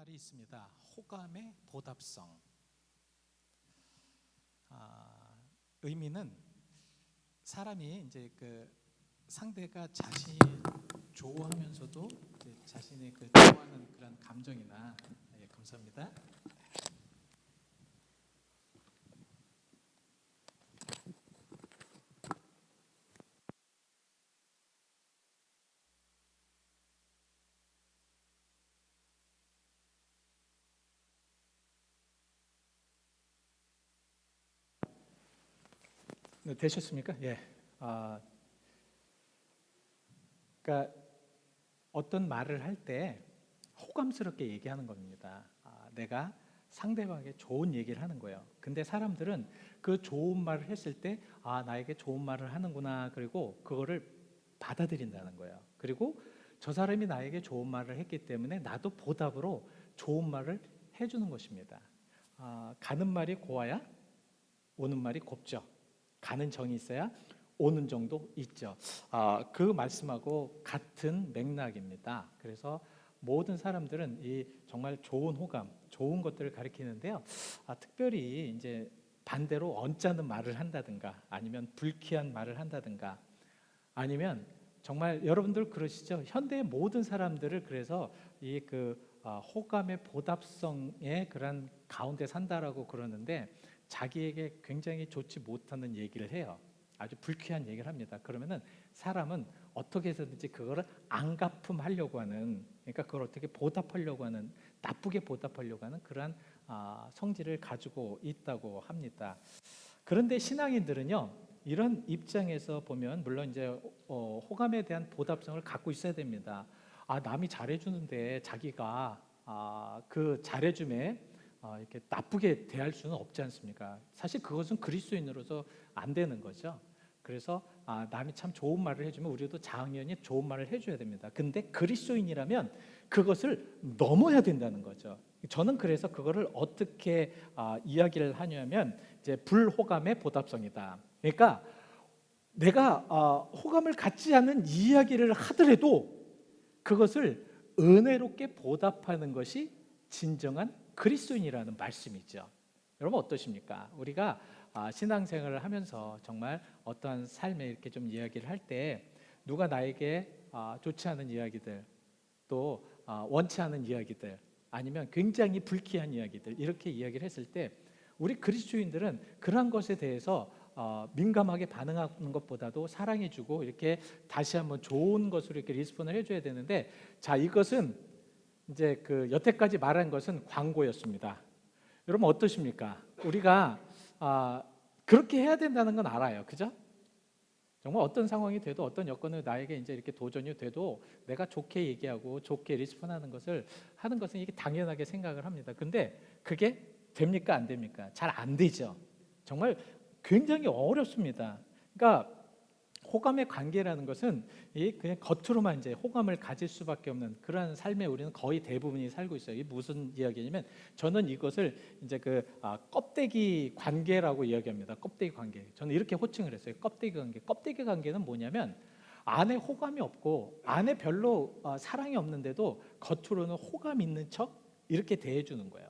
말이 있습니다. 호감의 보답성. 의미는 사람이 이제 그 상대가 자신이 좋아하면서도 이제 자신의 그 좋아하는 그런 감정이나 감사합니다. 네, 되셨습니까? 예. 그러니까 어떤 말을 할 때 호감스럽게 얘기하는 겁니다. 내가 상대방에게 좋은 얘기를 하는 거예요. 근데 사람들은 그 좋은 말을 했을 때 나에게 좋은 말을 하는구나. 그리고 그거를 받아들인다는 거예요. 그리고 저 사람이 나에게 좋은 말을 했기 때문에 나도 보답으로 좋은 말을 해주는 것입니다. 가는 말이 고와야 오는 말이 곱죠. 가는 정이 있어야 오는 정도 있죠. 그 말씀하고 같은 맥락입니다. 그래서 모든 사람들은 이 정말 좋은 호감, 좋은 것들을 가리키는데요. 특별히 이제 반대로 언짢은 말을 한다든가, 아니면 불쾌한 말을 한다든가, 아니면 정말 여러분들 그러시죠? 현대의 모든 사람들을 그래서 이 호감의 보답성의 그런 가운데 산다라고 그러는데, 자기에게 굉장히 좋지 못하는 얘기를 해요. 아주 불쾌한 얘기를 합니다. 그러면은 사람은 어떻게 해서든지 그거를 안갚음하려고 하는, 그러니까 그걸 어떻게 보답하려고 하는, 나쁘게 보답하려고 하는 그러한 성질을 가지고 있다고 합니다. 그런데 신앙인들은요, 이런 입장에서 보면 물론 이제 호감에 대한 보답성을 갖고 있어야 됩니다. 남이 잘해주는데 자기가 그 잘해줌에 이렇게 나쁘게 대할 수는 없지 않습니까? 사실 그것은 그리스도인으로서 안 되는 거죠. 그래서 남이 참 좋은 말을 해주면 우리도 당연히 좋은 말을 해줘야 됩니다. 근데 그리스도인이라면 그것을 넘어야 된다는 거죠. 저는 그래서 그거를 어떻게 이야기를 하냐면 이제 불호감의 보답성이다. 그러니까 내가 호감을 갖지 않는 이야기를 하더라도 그것을 은혜롭게 보답하는 것이 진정한 그리스도인이라는 말씀이죠. 여러분 어떠십니까? 우리가 신앙생활을 하면서 정말 어떠한 삶에 이렇게 좀 이야기를 할 때 누가 나에게 좋지 않은 이야기들, 또 원치 않은 이야기들, 아니면 굉장히 불쾌한 이야기들, 이렇게 이야기를 했을 때 우리 그리스도인들은 그러한 것에 대해서 민감하게 반응하는 것보다도 사랑해주고 이렇게 다시 한번 좋은 것으로 이렇게 리스폰을 해줘야 되는데, 자, 이것은 이제 여태까지 말한 것은 광고였습니다. 여러분 어떠십니까? 우리가 그렇게 해야 된다는 건 알아요, 그죠? 정말 어떤 상황이 돼도, 어떤 여건을 나에게 이제 이렇게 도전이 돼도 내가 좋게 얘기하고 좋게 리스폰하는 것을 하는 것은 이게 당연하게 생각을 합니다. 근데 그게 됩니까? 안 됩니까? 잘 안 되죠. 정말 굉장히 어렵습니다. 그러니까 호감의 관계라는 것은 그냥 겉으로만 이제 호감을 가질 수밖에 없는 그러한 삶에 우리는 거의 대부분이 살고 있어요. 이게 무슨 이야기냐면, 저는 이것을 이제 껍데기 관계라고 이야기합니다. 껍데기 관계. 저는 이렇게 호칭을 했어요. 껍데기 관계. 껍데기 관계는 뭐냐면, 안에 호감이 없고 안에 별로 사랑이 없는데도 겉으로는 호감 있는 척 이렇게 대해주는 거예요.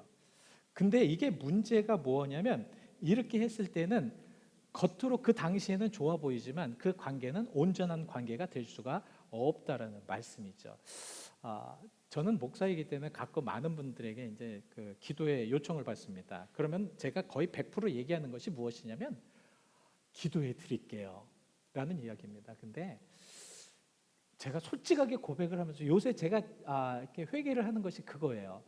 근데 이게 문제가 뭐냐면, 이렇게 했을 때는 겉으로 그 당시에는 좋아 보이지만 그 관계는 온전한 관계가 될 수가 없다라는 말씀이죠. 저는 목사이기 때문에 가끔 많은 분들에게 이제 기도의 요청을 받습니다. 그러면 제가 거의 100% 얘기하는 것이 무엇이냐면, 기도해 드릴게요 라는 이야기입니다. 근데 제가 솔직하게 고백을 하면서 요새 제가 이렇게 회개를 하는 것이 그거예요.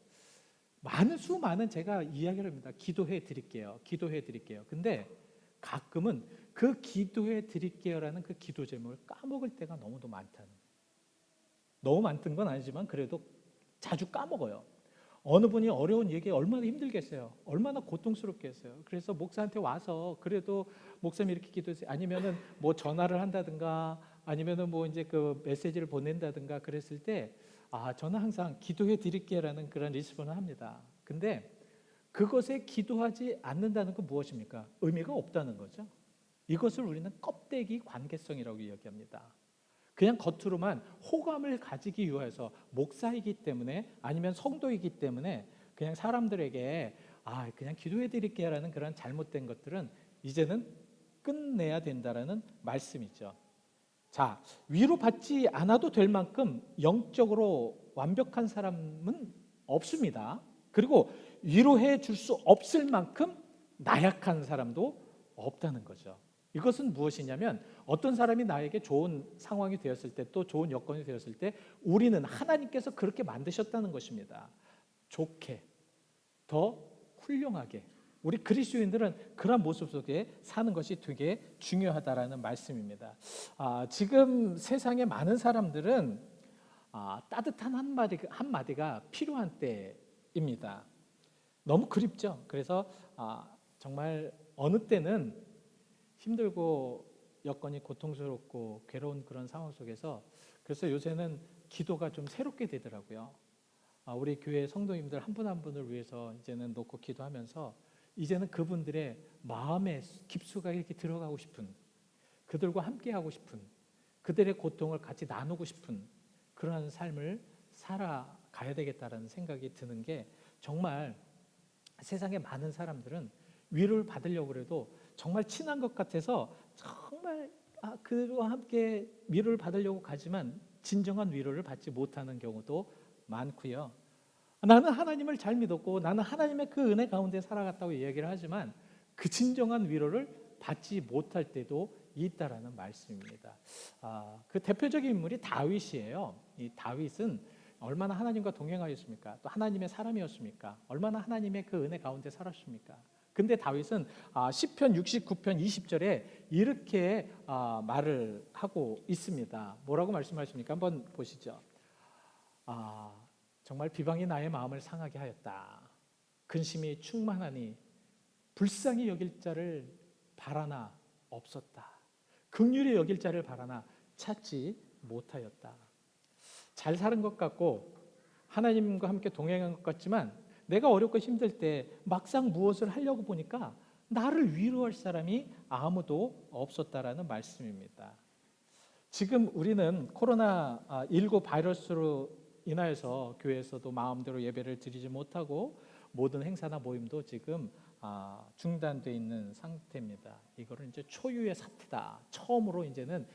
수많은 제가 이야기를 합니다. 기도해 드릴게요. 기도해 드릴게요. 근데 가끔은 그 기도해 드릴게요라는 그 기도 제목을 까먹을 때가 너무도 많다는, 너무 많던 건 아니지만 그래도 자주 까먹어요. 어느 분이 어려운 얘기 얼마나 힘들겠어요. 얼마나 고통스럽겠어요. 그래서 목사한테 와서 그래도 목사님 이렇게 기도해주세요. 아니면은 뭐 전화를 한다든가, 아니면은 뭐 이제 메시지를 보낸다든가 그랬을 때 저는 항상 기도해 드릴게요라는 그런 리스폰을 합니다. 근데 그것에 기도하지 않는다는 건 무엇입니까? 의미가 없다는 거죠. 이것을 우리는 껍데기 관계성이라고 이야기합니다. 그냥 겉으로만 호감을 가지기 위해서 목사이기 때문에 아니면 성도이기 때문에 그냥 사람들에게 그냥 기도해 드릴게요라는 그런 잘못된 것들은 이제는 끝내야 된다라는 말씀이죠. 자, 위로받지 않아도 될 만큼 영적으로 완벽한 사람은 없습니다. 그리고 위로해 줄 수 없을 만큼 나약한 사람도 없다는 거죠. 이것은 무엇이냐면 어떤 사람이 나에게 좋은 상황이 되었을 때 또 좋은 여건이 되었을 때 우리는 하나님께서 그렇게 만드셨다는 것입니다. 좋게, 더 훌륭하게. 우리 그리스도인들은 그런 모습 속에 사는 것이 되게 중요하다라는 말씀입니다. 지금 세상에 많은 사람들은 따뜻한 한마디가 필요한 때입니다. 너무 그립죠. 그래서 정말 어느 때는 힘들고 여건이 고통스럽고 괴로운 그런 상황 속에서 그래서 요새는 기도가 좀 새롭게 되더라고요. 우리 교회 성도님들 한 분 한 분을 위해서 이제는 놓고 기도하면서 이제는 그분들의 마음의 깊숙하게 이렇게 들어가고 싶은, 그들과 함께하고 싶은, 그들의 고통을 같이 나누고 싶은 그러한 삶을 살아가야 되겠다라는 생각이 드는 게 정말 세상에 많은 사람들은 위로를 받으려고 해도 정말 친한 것 같아서 정말 그와 함께 위로를 받으려고 가지만 진정한 위로를 받지 못하는 경우도 많고요. 나는 하나님을 잘 믿었고 나는 하나님의 그 은혜 가운데 살아갔다고 이야기를 하지만 그 진정한 위로를 받지 못할 때도 있다라는 말씀입니다. 그 대표적인 인물이 다윗이에요. 이 다윗은 얼마나 하나님과 동행하였습니까? 또 하나님의 사람이었습니까? 얼마나 하나님의 그 은혜 가운데 살았습니까? 근데 다윗은 시편 69편 20절에 이렇게 말을 하고 있습니다. 뭐라고 말씀하십니까? 한번 보시죠. 정말 비방이 나의 마음을 상하게 하였다. 근심이 충만하니 불쌍히 여길 자를 바라나 없었다. 긍휼히 여길 자를 바라나 찾지 못하였다. 잘 사는 것 같고 하나님과 함께 동행한 것 같지만 내가 어렵고 힘들 때 막상 무엇을 하려고 보니까 나를 위로할 사람이 아무도 없었다라는 말씀입니다. 지금 우리는 코로나19 바이러스로 인하여서 교회에서도 마음대로 예배를 드리지 못하고 모든 행사나 모임도 지금 중단되어 있는 상태입니다. 이거를 이제 초유의 사태다. 처음으로 이제는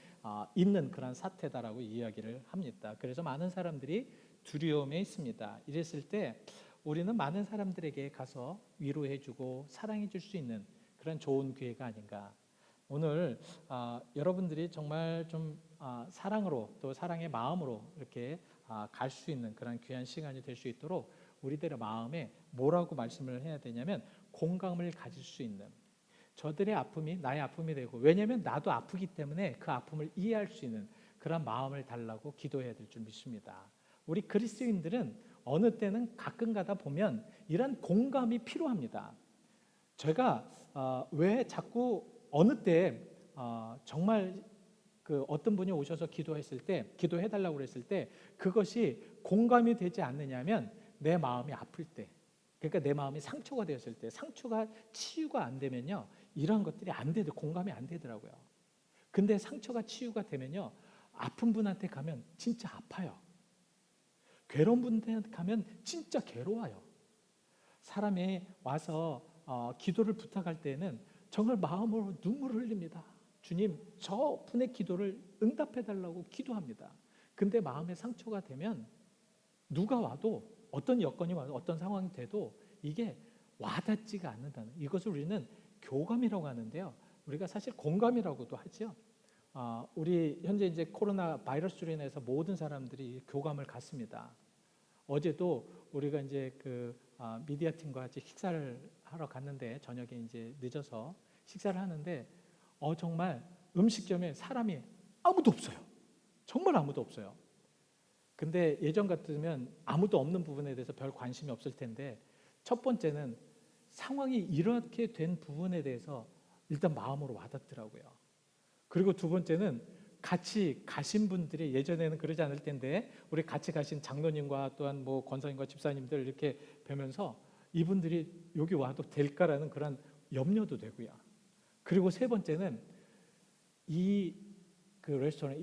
있는 그런 사태다라고 이야기를 합니다. 그래서 많은 사람들이 두려움에 있습니다. 이랬을 때 우리는 많은 사람들에게 가서 위로해주고 사랑해줄 수 있는 그런 좋은 기회가 아닌가. 오늘 여러분들이 정말 좀 사랑으로 또 사랑의 마음으로 이렇게 갈 수 있는 그런 귀한 시간이 될 수 있도록 우리들의 마음에 뭐라고 말씀을 해야 되냐면 공감을 가질 수 있는, 저들의 아픔이 나의 아픔이 되고, 왜냐하면 나도 아프기 때문에 그 아픔을 이해할 수 있는 그런 마음을 달라고 기도해야 될 줄 믿습니다. 우리 그리스도인들은 어느 때는 가끔가다 보면 이런 공감이 필요합니다. 제가 왜 자꾸 어느 때 정말 그 어떤 분이 오셔서 기도했을 때, 기도해달라고 그랬을 때 그것이 공감이 되지 않느냐면 내 마음이 아플 때, 그러니까 내 마음이 상처가 되었을 때, 상처가 치유가 안 되면요 이런 것들이 안 되더 공감이 안 되더라고요. 근데 상처가 치유가 되면요 아픈 분한테 가면 진짜 아파요. 괴로운 분한테 가면 진짜 괴로워요. 사람이 와서 기도를 부탁할 때는 정말 마음으로 눈물을 흘립니다. 주님, 저 분의 기도를 응답해달라고 기도합니다. 근데 마음에 상처가 되면 누가 와도 어떤 여건이 와도 어떤 상황이 돼도 이게 와닿지가 않는다는, 이것을 우리는 교감이라고 하는데요. 우리가 사실 공감이라고도 하죠. 우리 현재 이제 코로나 바이러스로 인해서 모든 사람들이 교감을 갖습니다. 어제도 우리가 이제 그 미디어 팀과 같이 식사를 하러 갔는데 저녁에 이제 늦어서 식사를 하는데 정말 음식점에 사람이 아무도 없어요. 정말 아무도 없어요. 근데 예전 같으면 아무도 없는 부분에 대해서 별 관심이 없을 텐데 첫 번째는 상황이 이렇게 된 부분에 대해서 일단 마음으로 와닿더라고요. 그리고 두 번째는 같이 가신 분들이, 예전에는 그러지 않을 텐데 우리 같이 가신 장로님과 또한 뭐 권사님과 집사님들 이렇게 뵈면서 이분들이 여기 와도 될까라는 그런 염려도 되고요. 그리고 세 번째는 이 그 레스토랑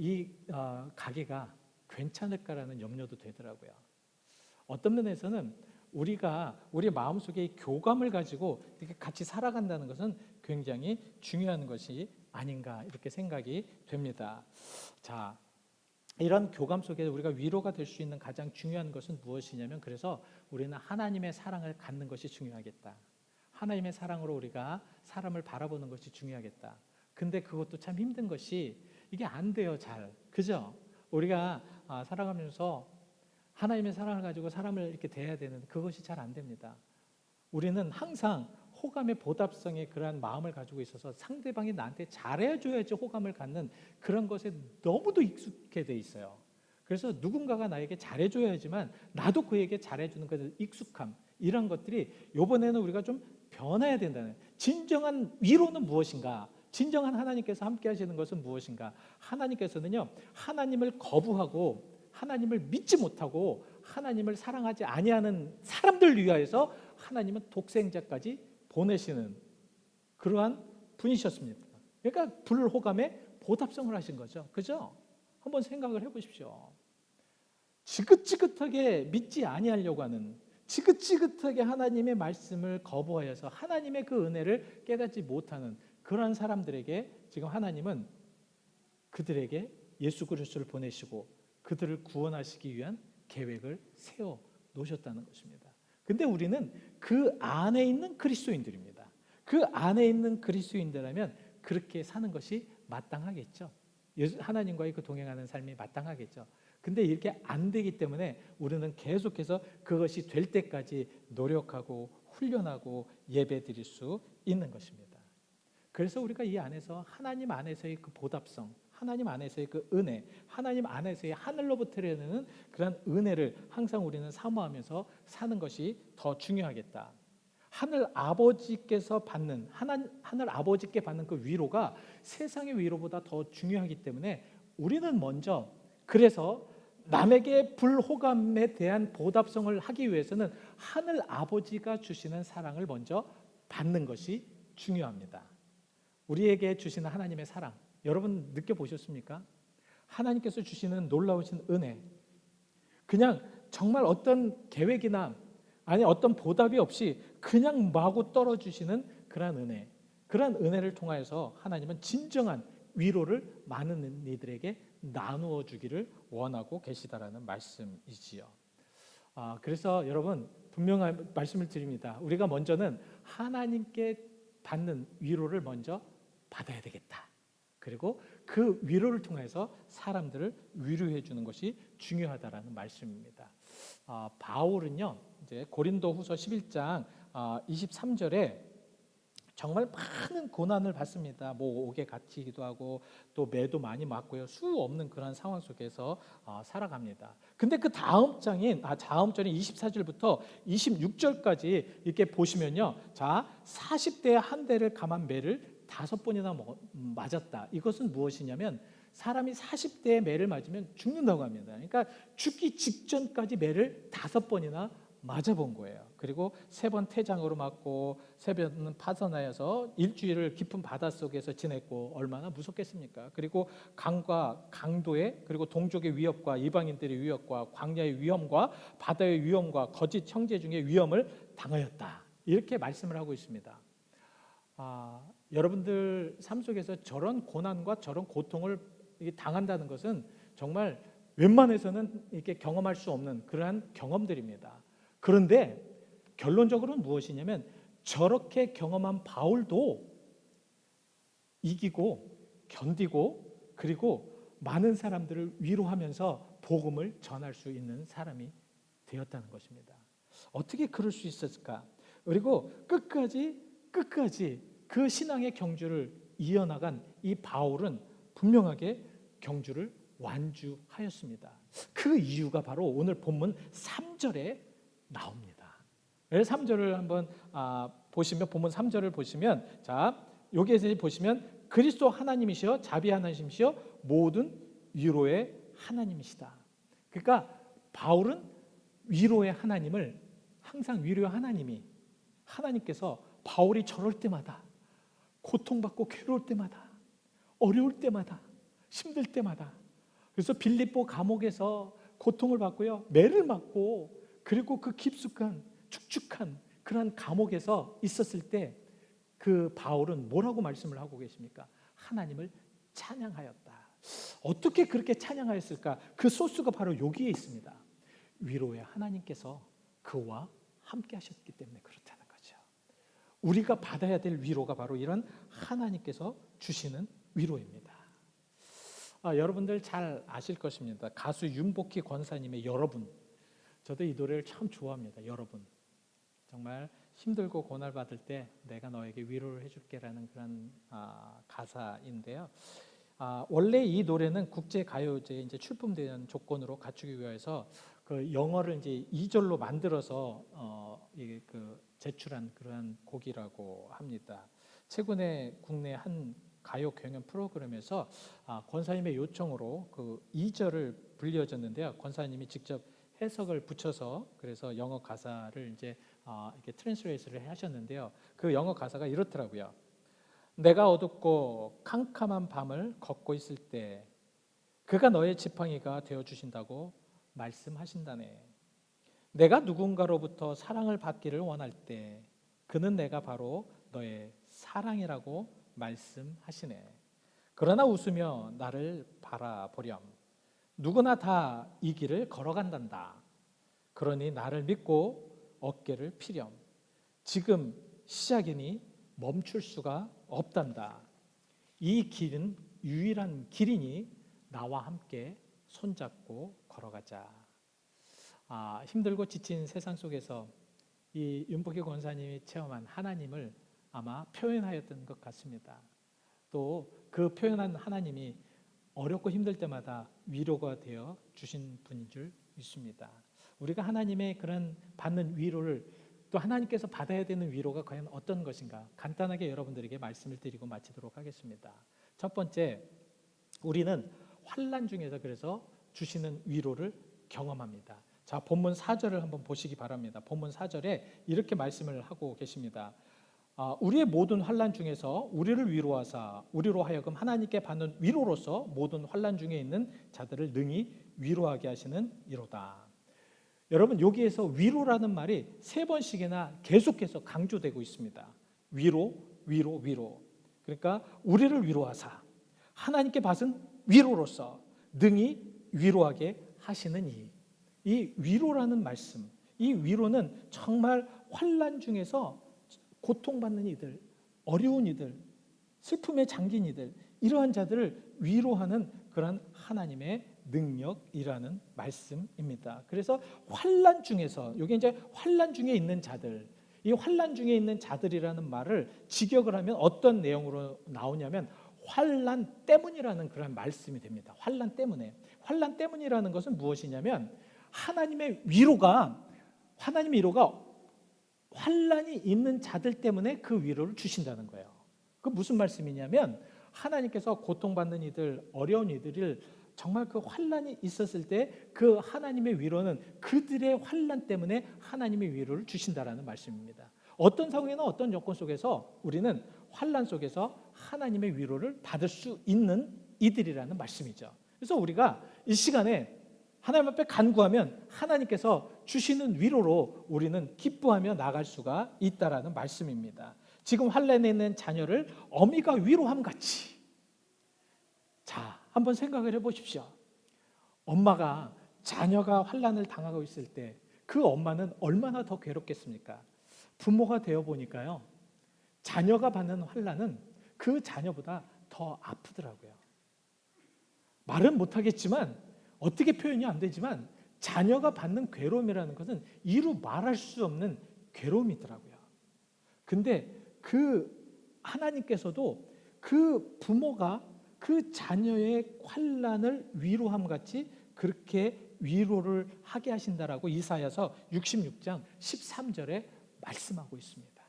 가게가 괜찮을까라는 염려도 되더라고요. 어떤 면에서는 우리가 우리 마음속에 교감을 가지고 이렇게 같이 살아간다는 것은 굉장히 중요한 것이 아닌가 이렇게 생각이 됩니다. 자, 이런 교감 속에 우리가 위로가 될 수 있는 가장 중요한 것은 무엇이냐면, 그래서 우리는 하나님의 사랑을 갖는 것이 중요하겠다. 하나님의 사랑으로 우리가 사람을 바라보는 것이 중요하겠다. 근데 그것도 참 힘든 것이 이게 안 돼요, 잘. 그죠? 우리가 살아가면서 하나님의 사랑을 가지고 사람을 이렇게 대해야 되는 그것이 잘 안 됩니다. 우리는 항상 호감의 보답성의 그러한 마음을 가지고 있어서 상대방이 나한테 잘해줘야지 호감을 갖는 그런 것에 너무도 익숙해 돼 있어요. 그래서 누군가가 나에게 잘해줘야지만 나도 그에게 잘해주는 그 익숙함, 이런 것들이 이번에는 우리가 좀 변해야 된다는, 진정한 위로는 무엇인가? 진정한 하나님께서 함께 하시는 것은 무엇인가? 하나님께서는요, 하나님을 거부하고 하나님을 믿지 못하고 하나님을 사랑하지 아니하는 사람들 위하여서 하나님은 독생자까지 보내시는 그러한 분이셨습니다. 그러니까 불호감에 보답성을 하신 거죠. 그죠? 한번 생각을 해보십시오. 지긋지긋하게 믿지 아니하려고 하는, 지긋지긋하게 하나님의 말씀을 거부하여서 하나님의 그 은혜를 깨닫지 못하는 그러한 사람들에게 지금 하나님은 그들에게 예수 그리스도를 보내시고 그들을 구원하시기 위한 계획을 세워 놓으셨다는 것입니다. 근데 우리는 그 안에 있는 그리스도인들입니다. 그 안에 있는 그리스도인들라면 그렇게 사는 것이 마땅하겠죠. 하나님과의 그 동행하는 삶이 마땅하겠죠. 근데 이렇게 안 되기 때문에 우리는 계속해서 그것이 될 때까지 노력하고 훈련하고 예배 드릴 수 있는 것입니다. 그래서 우리가 이 안에서 하나님 안에서의 그 보답성, 하나님 안에서의 그 은혜, 하나님 안에서의 하늘로부터 내리는 그런 은혜를 항상 우리는 사모하면서 사는 것이 더 중요하겠다. 하늘 아버지께서 받는, 하늘 아버지께 받는 그 위로가 세상의 위로보다 더 중요하기 때문에 우리는 먼저, 그래서 남에게 불호감에 대한 보답성을 하기 위해서는 하늘 아버지가 주시는 사랑을 먼저 받는 것이 중요합니다. 우리에게 주시는 하나님의 사랑, 여러분 느껴보셨습니까? 하나님께서 주시는 놀라우신 은혜, 그냥 정말 어떤 계획이나 아니 어떤 보답이 없이 그냥 마구 떨어주시는 그러한 은혜, 그러한 은혜를 통하여서 하나님은 진정한 위로를 많은 이들에게 나누어 주기를 원하고 계시다라는 말씀이지요. 그래서 여러분 분명한 말씀을 드립니다. 우리가 먼저는 하나님께 받는 위로를 먼저 받아야 되겠다. 그리고 그 위로를 통해서 사람들을 위로해 주는 것이 중요하다라는 말씀입니다. 바울은요, 이제 고린도후서 11장 23절에 정말 많은 고난을 받습니다. 뭐 옥에 갇히기도 하고 또 매도 많이 맞고요. 수 없는 그런 상황 속에서 살아갑니다. 근데 그 다음 절인 24절부터 26절까지 이렇게 보시면요, 자 40대에 한 대를 감한 매를 5번이나 맞았다. 이것은 무엇이냐면 사람이 40대에 매를 맞으면 죽는다고 합니다. 그러니까 죽기 직전까지 매를 5번이나 맞아본 거예요. 그리고 3번 태장으로 맞고 3번은 파선하여서 일주일을 깊은 바닷속에서 지냈고 얼마나 무섭겠습니까? 그리고 강과 강도의, 그리고 동족의 위협과 이방인들의 위협과 광야의 위험과 바다의 위험과 거짓 형제 중의 위험을 당하였다. 이렇게 말씀을 하고 있습니다. 여러분들 삶 속에서 저런 고난과 저런 고통을 당한다는 것은 정말 웬만해서는 이렇게 경험할 수 없는 그러한 경험들입니다. 그런데 결론적으로는 무엇이냐면 저렇게 경험한 바울도 이기고 견디고 그리고 많은 사람들을 위로하면서 복음을 전할 수 있는 사람이 되었다는 것입니다. 어떻게 그럴 수 있었을까? 그리고 끝까지 그 신앙의 경주를 이어나간 이 바울은 분명하게 경주를 완주하였습니다. 그 이유가 바로 오늘 본문 3절에 나옵니다. 3절을 한번 보시면, 본문 3절을 보시면, 자 여기에서 보시면 그리스도 하나님이시여 자비 하나님이시여 모든 위로의 하나님이시다. 그러니까 바울은 위로의 하나님을, 항상 위로의 하나님께서 바울이 저럴 때마다, 고통받고 괴로울 때마다, 어려울 때마다, 힘들 때마다. 그래서 빌립보 감옥에서 고통을 받고요, 매를 맞고, 그리고 그 깊숙한 축축한 그런 감옥에서 있었을 때 그 바울은 뭐라고 말씀을 하고 계십니까? 하나님을 찬양하였다. 어떻게 그렇게 찬양하였을까? 그 소스가 바로 여기에 있습니다. 위로의 하나님께서 그와 함께 하셨기 때문에 그렇다는 거죠. 우리가 받아야 될 위로가 바로 이런 하나님께서 주시는 위로입니다. 여러분들 잘 아실 것입니다. 가수 윤복희 권사님의 여러분. 저도 이 노래를 참 좋아합니다. 여러분. 정말 힘들고 고날 받을 때 내가 너에게 위로를 해줄게라는 그런 가사인데요. 원래 이 노래는 국제가요제에 이제 출품되는 조건으로 갖추기 위해서 그 영어를 이제 2절로 만들어서 제출한 그러한 곡이라고 합니다. 최근에 국내 한 가요 경연 프로그램에서 권사님의 요청으로 그 2절을 불려졌는데요. 권사님이 직접 해석을 붙여서 그래서 영어 가사를 이제 이렇게 트랜스레이트를 하셨는데요. 그 영어 가사가 이렇더라고요. 내가 어둡고 캄캄한 밤을 걷고 있을 때 그가 너의 지팡이가 되어 주신다고 말씀하신다네. 내가 누군가로부터 사랑을 받기를 원할 때 그는 내가 바로 너의 사랑이라고 말씀하시네. 그러나 웃으며 나를 바라보렴. 누구나 다 이 길을 걸어간단다. 그러니 나를 믿고 어깨를 피렴. 지금 시작이니 멈출 수가 없단다. 이 길은 유일한 길이니 나와 함께 손잡고 걸어가자. 힘들고 지친 세상 속에서 이 윤복희 권사님이 체험한 하나님을 아마 표현하였던 것 같습니다. 또 그 표현한 하나님이 어렵고 힘들 때마다 위로가 되어 주신 분인 줄 믿습니다. 우리가 하나님의 그런 받는 위로를 또 하나님께서 받아야 되는 위로가 과연 어떤 것인가 간단하게 여러분들에게 말씀을 드리고 마치도록 하겠습니다. 첫 번째, 우리는 환난 중에서 그래서 주시는 위로를 경험합니다. 자, 본문 4절을 한번 보시기 바랍니다. 본문 4절에 이렇게 말씀을 하고 계십니다. 우리의 모든 환난 중에서 우리를 위로하사 우리로 하여금 하나님께 받는 위로로서 모든 환난 중에 있는 자들을 능히 위로하게 하시는 이로다. 여러분, 여기에서 위로라는 말이 3번씩이나 계속해서 강조되고 있습니다. 위로, 위로, 위로. 그러니까 우리를 위로하사 하나님께 받은 위로로서 능히 위로하게 하시는 이 위로라는 말씀, 이 위로는 정말 환난 중에서 고통받는 이들, 어려운 이들, 슬픔에 잠긴 이들, 이러한 자들을 위로하는 그런 하나님의 능력이라는 말씀입니다. 그래서 환난 중에서, 여기 이제 환난 중에 있는 자들, 이 환난 중에 있는 자들이라는 말을 직역을 하면 어떤 내용으로 나오냐면 환난 때문이라는 그런 말씀이 됩니다. 환난 때문에. 환난 때문이라는 것은 무엇이냐면 하나님의 위로가 환난이 있는 자들 때문에 그 위로를 주신다는 거예요. 그 무슨 말씀이냐면 하나님께서 고통받는 이들, 어려운 이들을 정말 그 환난이 있었을 때 그 하나님의 위로는 그들의 환난 때문에 하나님의 위로를 주신다라는 말씀입니다. 어떤 상황이나 어떤 여건 속에서 우리는 환난 속에서 하나님의 위로를 받을 수 있는 이들이라는 말씀이죠. 그래서 우리가 이 시간에 하나님 앞에 간구하면 하나님께서 주시는 위로로 우리는 기뻐하며 나갈 수가 있다라는 말씀입니다. 지금 환난에 있는 자녀를 어미가 위로함 같이, 자, 한번 생각을 해보십시오. 엄마가 자녀가 환난을 당하고 있을 때 그 엄마는 얼마나 더 괴롭겠습니까? 부모가 되어 보니까요, 자녀가 받는 환난은 그 자녀보다 더 아프더라고요. 말은 못하겠지만, 어떻게 표현이 안 되지만 자녀가 받는 괴로움이라는 것은 이루 말할 수 없는 괴로움이더라고요. 근데 그 하나님께서도 그 부모가 그 자녀의 환난을 위로함 같이 그렇게 위로를 하게 하신다라고 이사야서 66장 13절에 말씀하고 있습니다.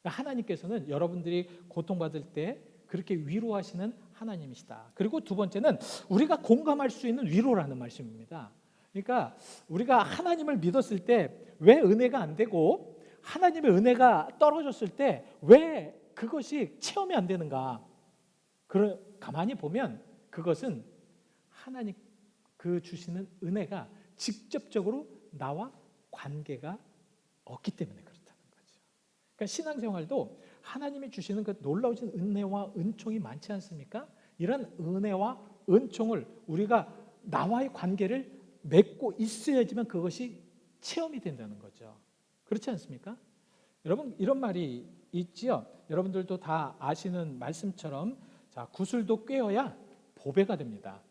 하나님께서는 여러분들이 고통받을 때 그렇게 위로하시는 하나님이시다. 그리고 두 번째는 우리가 공감할 수 있는 위로라는 말씀입니다. 그러니까 우리가 하나님을 믿었을 때 왜 은혜가 안 되고 하나님의 은혜가 떨어졌을 때 왜 그것이 체험이 안 되는가? 가만히 보면 그것은 하나님 그 주시는 은혜가 직접적으로 나와 관계가 없기 때문에 그렇다는 거죠. 그러니까 신앙생활도 하나님이 주시는 그 놀라우신 은혜와 은총이 많지 않습니까? 이런 은혜와 은총을 우리가 나와의 관계를 맺고 있어야지만 그것이 체험이 된다는 거죠. 그렇지 않습니까? 여러분, 이런 말이 있지요. 여러분들도 다 아시는 말씀처럼, 자, 구슬도 꿰어야 보배가 됩니다.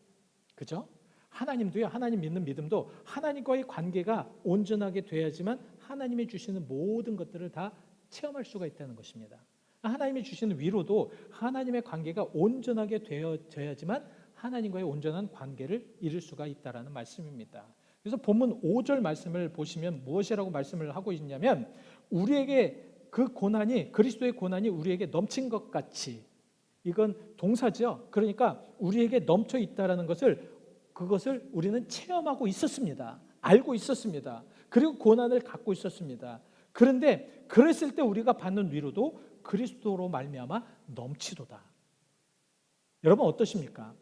그죠? 하나님도요, 하나님 믿는 믿음도 하나님과의 관계가 온전하게 돼야지만 하나님이 주시는 모든 것들을 다 체험할 수가 있다는 것입니다. 하나님이 주시는 위로도 하나님의 관계가 온전하게 되어야지만 하나님과의 온전한 관계를 이룰 수가 있다라는 말씀입니다. 그래서 본문 5절 말씀을 보시면 무엇이라고 말씀을 하고 있냐면, 우리에게 그 고난이, 그리스도의 고난이 우리에게 넘친 것 같이, 이건 동사죠. 그러니까 우리에게 넘쳐 있다라는 그것을 우리는 체험하고 있었습니다. 알고 있었습니다. 그리고 고난을 갖고 있었습니다. 그런데 그랬을 때 우리가 받는 위로도 그리스도로 말미암아 넘치도다. 여러분 어떠십니까?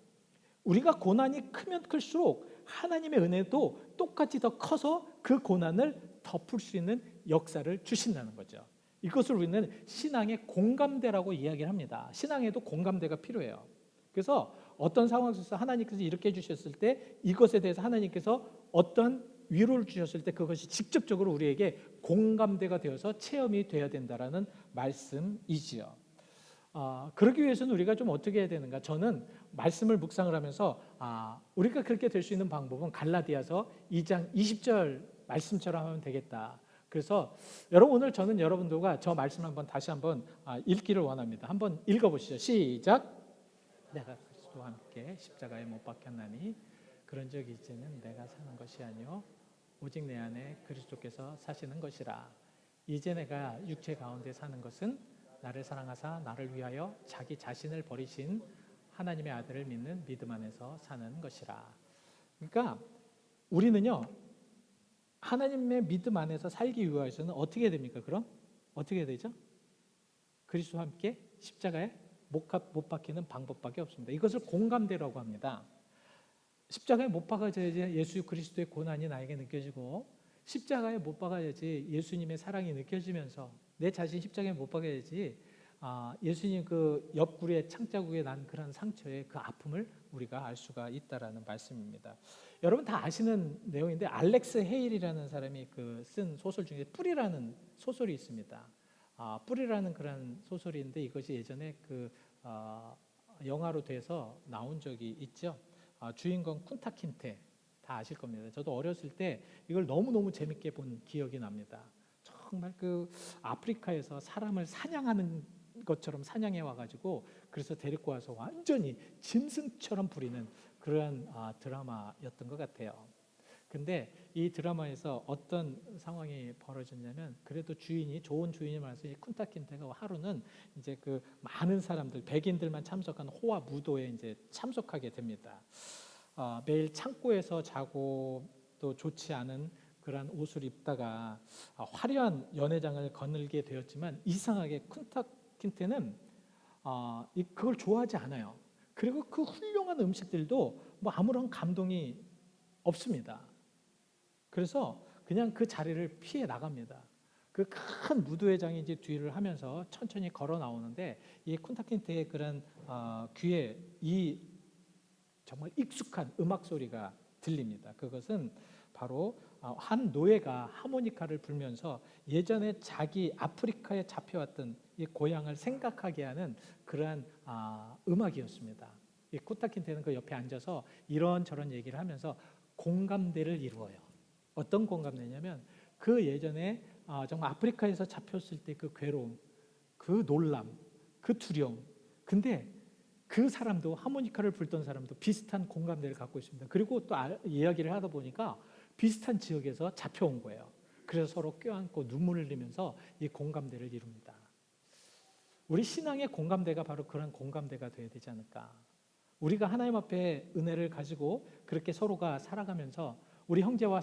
우리가 고난이 크면 클수록 하나님의 은혜도 똑같이 더 커서 그 고난을 덮을 수 있는 역사를 주신다는 거죠. 이것을 우리는 신앙의 공감대라고 이야기를 합니다. 신앙에도 공감대가 필요해요. 그래서 어떤 상황 속에서 하나님께서 이렇게 해주셨을 때, 이것에 대해서 하나님께서 어떤 위로를 주셨을 때 그것이 직접적으로 우리에게 공감대가 되어서 체험이 되어야 된다라는 말씀이지요. 그러기 위해서는 우리가 좀 어떻게 해야 되는가? 저는 말씀을 묵상을 하면서 우리가 그렇게 될 수 있는 방법은 갈라디아서 2장 20절 말씀처럼 하면 되겠다. 그래서 여러분, 오늘 저는 여러분들과 저 말씀을 다시 한번 읽기를 원합니다. 한번 읽어보시죠. 시작. 내가 그리스도와 함께 십자가에 못 박혔나니 그런적 이제는 내가 사는 것이 아니요 오직 내 안에 그리스도께서 사시는 것이라. 이제 내가 육체 가운데 사는 것은 나를 사랑하사 나를 위하여 자기 자신을 버리신 하나님의 아들을 믿는 믿음 안에서 사는 것이라. 그러니까 우리는요, 하나님의 믿음 안에서 살기 위해서는 어떻게 해야 됩니까? 그럼 어떻게 해야 되죠? 그리스도와 함께 십자가에 못 박히는 방법밖에 없습니다. 이것을 공감대라고 합니다. 십자가에 못 박아야지 예수 그리스도의 고난이 나에게 느껴지고, 십자가에 못 박아야지 예수님의 사랑이 느껴지면서, 내 자신 십자가에 못 박아야지 예수님 그 옆구리에 창자국에 난 그런 상처의 그 아픔을 우리가 알 수가 있다라는 말씀입니다. 여러분 다 아시는 내용인데, 알렉스 헤일이라는 사람이 쓴 소설 중에 뿌리라는 소설이 있습니다. 뿌리라는 그런 소설인데, 이것이 예전에 영화로 돼서 나온 적이 있죠. 주인공 쿤타킨테 다 아실 겁니다. 저도 어렸을 때 이걸 너무너무 재밌게 본 기억이 납니다. 정말 아프리카에서 사람을 사냥하는 것처럼 사냥해 와가지고, 그래서 데리고 와서 완전히 짐승처럼 부리는 그러한 드라마였던 것 같아요. 근데 이 드라마에서 어떤 상황이 벌어졌냐면, 그래도 좋은 주인이 많아서 이 쿤타킨테가 하루는 이제 많은 사람들, 백인들만 참석한 호화 무도에 이제 참석하게 됩니다. 매일 창고에서 자고 또 좋지 않은 그런 옷을 입다가 화려한 연회장을 거닐게 되었지만, 이상하게 쿤타킨테는 그걸 좋아하지 않아요. 그리고 그 훌륭한 음식들도 아무런 감동이 없습니다. 그래서 그냥 그 자리를 피해 나갑니다. 그 큰 무도회장이 이제 뒤를 하면서 천천히 걸어 나오는데, 이 쿤타킨테의 그런 귀에 이 정말 익숙한 음악 소리가 들립니다. 그것은 바로 한 노예가 하모니카를 불면서 예전에 자기 아프리카에 잡혀왔던 이 고향을 생각하게 하는 그러한 음악이었습니다. 이 쿤타킨테는 그 옆에 앉아서 이런저런 얘기를 하면서 공감대를 이루어요. 어떤 공감대냐면, 그 예전에 정말 아프리카에서 잡혔을 때 그 괴로움, 그 놀람, 그 두려움. 근데 그 사람도, 하모니카를 불던 사람도 비슷한 공감대를 갖고 있습니다. 그리고 또 이야기를 하다 보니까 비슷한 지역에서 잡혀온 거예요. 그래서 서로 껴안고 눈물을 흘리면서 이 공감대를 이룹니다. 우리 신앙의 공감대가 바로 그런 공감대가 되어야 되지 않을까. 우리가 하나님 앞에 은혜를 가지고 그렇게 서로가 살아가면서 우리 형제와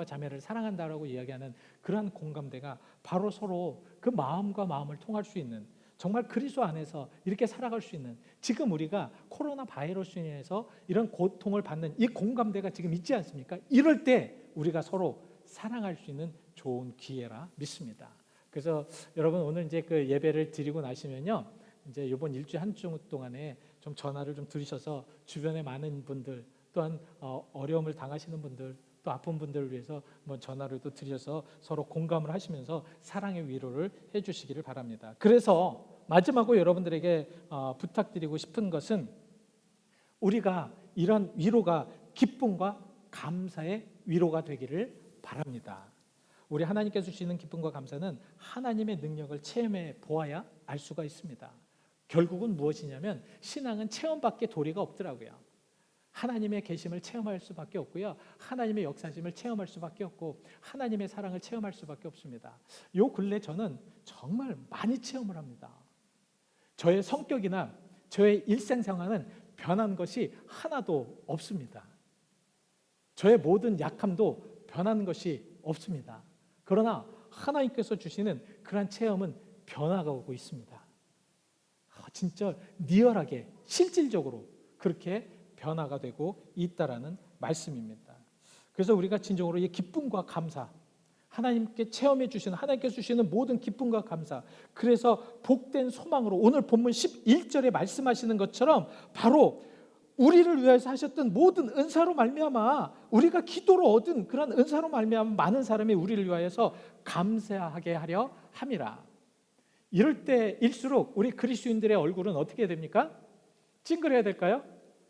자매를 사랑한다라고 이야기하는 그러한 공감대가 바로 서로 그 마음과 마음을 통할 수 있는, 정말 그리스도 안에서 이렇게 살아갈 수 있는, 지금 우리가 코로나 바이러스로 인해서 이런 고통을 받는 이 공감대가 지금 있지 않습니까? 이럴 때 우리가 서로 사랑할 수 있는 좋은 기회라 믿습니다. 그래서 여러분 오늘 이제 그 예배를 드리고 나시면요, 이제 이번 일주일 한 주 동안에 좀 전화를 좀 들으셔서 주변에 많은 분들, 또한 어려움을 당하시는 분들, 또 아픈 분들을 위해서 뭐 전화를 또 드려서 서로 공감을 하시면서 사랑의 위로를 해주시기를 바랍니다. 그래서 마지막으로 여러분들에게 부탁드리고 싶은 것은, 우리가 이런 위로가 기쁨과 감사의 위로가 되기를 바랍니다. 우리 하나님께서 주시는 기쁨과 감사는 하나님의 능력을 체험해 보아야 알 수가 있습니다. 결국은 무엇이냐면 신앙은 체험밖에 도리가 없더라고요. 하나님의 계심을 체험할 수밖에 없고요, 하나님의 역사심을 체험할 수밖에 없고, 하나님의 사랑을 체험할 수밖에 없습니다. 요 근래 저는 정말 많이 체험을 합니다. 저의 성격이나 저의 일생생활은 변한 것이 하나도 없습니다. 저의 모든 약함도 변한 것이 없습니다. 그러나 하나님께서 주시는 그러한 체험은 변화가고 있습니다. 진짜 리얼하게 실질적으로 그렇게 변화가 되고 있다라는 말씀입니다. 그래서 우리가 진정으로 이 기쁨과 감사, 하나님께 체험해 주시는, 하나님께서 주시는 모든 기쁨과 감사, 그래서 복된 소망으로 오늘 본문 11절에 말씀하시는 것처럼 바로 우리를 위해서 하셨던 모든 은사로 말미암아, 우리가 기도로 얻은 그런 은사로 말미암아 많은 사람이 우리를 위하여서 감사하게 하려 함이라. 이럴 때일수록 우리 그리스도인들의 얼굴은 어떻게 됩니까? 찡그려야 될까요?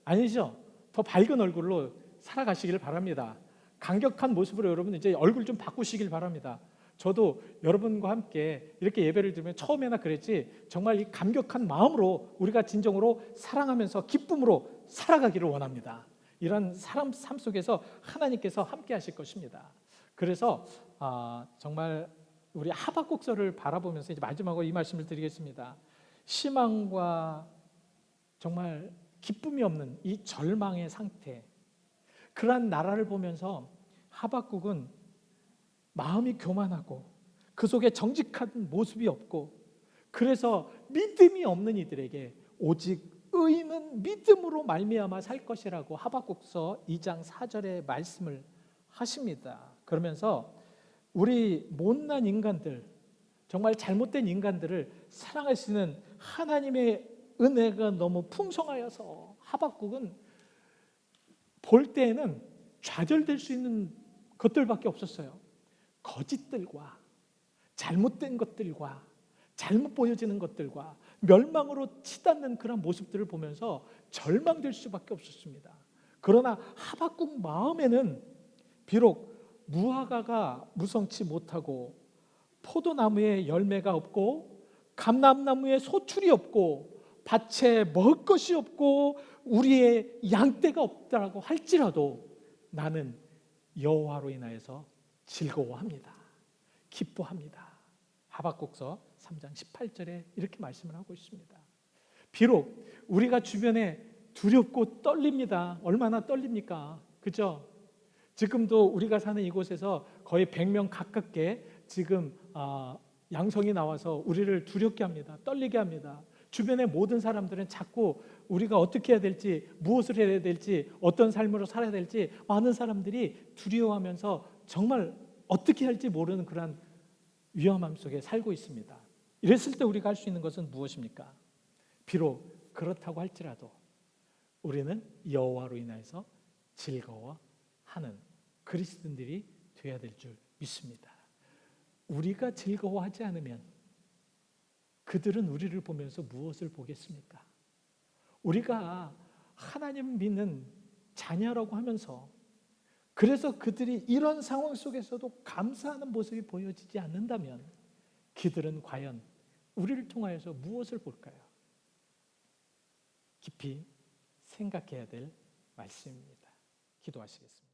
아니죠. 더 밝은 얼굴로 살아가시길 바랍니다. 강격한 모습으로 여러분 이제 얼굴 좀 바꾸시길 바랍니다. 저도 여러분과 함께 이렇게 예배를 드리면 처음에나 그랬지, 정말 이 감격한 마음으로 우리가 진정으로 사랑하면서 기쁨으로 살아가기를 원합니다. 이런 삶 속에서 하나님께서 함께 하실 것입니다. 그래서 정말 우리 하박국서를 바라보면서 이제 마지막으로 이 말씀을 드리겠습니다. 희망과 정말 기쁨이 없는 이 절망의 상태, 그러한 나라를 보면서 하박국은 마음이 교만하고 그 속에 정직한 모습이 없고, 그래서 믿음이 없는 이들에게 오직 의인은 믿음으로 말미암아 살 것이라고 하박국서 2장 4절에 말씀을 하십니다. 그러면서 우리 못난 인간들, 정말 잘못된 인간들을 사랑하시는 하나님의 은혜가 너무 풍성하여서 하박국은 볼 때에는 좌절될 수 있는 것들밖에 없었어요. 거짓들과 잘못된 것들과 잘못 보여지는 것들과 멸망으로 치닫는 그런 모습들을 보면서 절망될 수밖에 없었습니다. 그러나 하박국 마음에는 비록 무화과가 무성치 못하고 포도나무에 열매가 없고 감람나무에 소출이 없고 밭에 먹을 것이 없고 우리의 양떼가 없다라고 할지라도 나는 여호와로 인하여서 즐거워합니다. 기뻐합니다. 하박국서 3장 18절에 이렇게 말씀을 하고 있습니다. 비록 우리가 주변에 두렵고 떨립니다. 얼마나 떨립니까? 그죠? 지금도 우리가 사는 이곳에서 거의 100명 가깝게 지금 양성이 나와서 우리를 두렵게 합니다. 떨리게 합니다. 주변의 모든 사람들은 자꾸 우리가 어떻게 해야 될지, 무엇을 해야 될지, 어떤 삶으로 살아야 될지 많은 사람들이 두려워하면서 정말 어떻게 할지 모르는 그런 위험함 속에 살고 있습니다. 이랬을 때 우리가 할 수 있는 것은 무엇입니까? 비록 그렇다고 할지라도 우리는 여호와로 인하여서 즐거워하는 그리스도인들이 되어야 될 줄 믿습니다. 우리가 즐거워하지 않으면 그들은 우리를 보면서 무엇을 보겠습니까? 우리가 하나님 믿는 자녀라고 하면서, 그래서 그들이 이런 상황 속에서도 감사하는 모습이 보여지지 않는다면 그들은 과연 우리를 통하여서 무엇을 볼까요? 깊이 생각해야 될 말씀입니다. 기도하시겠습니다.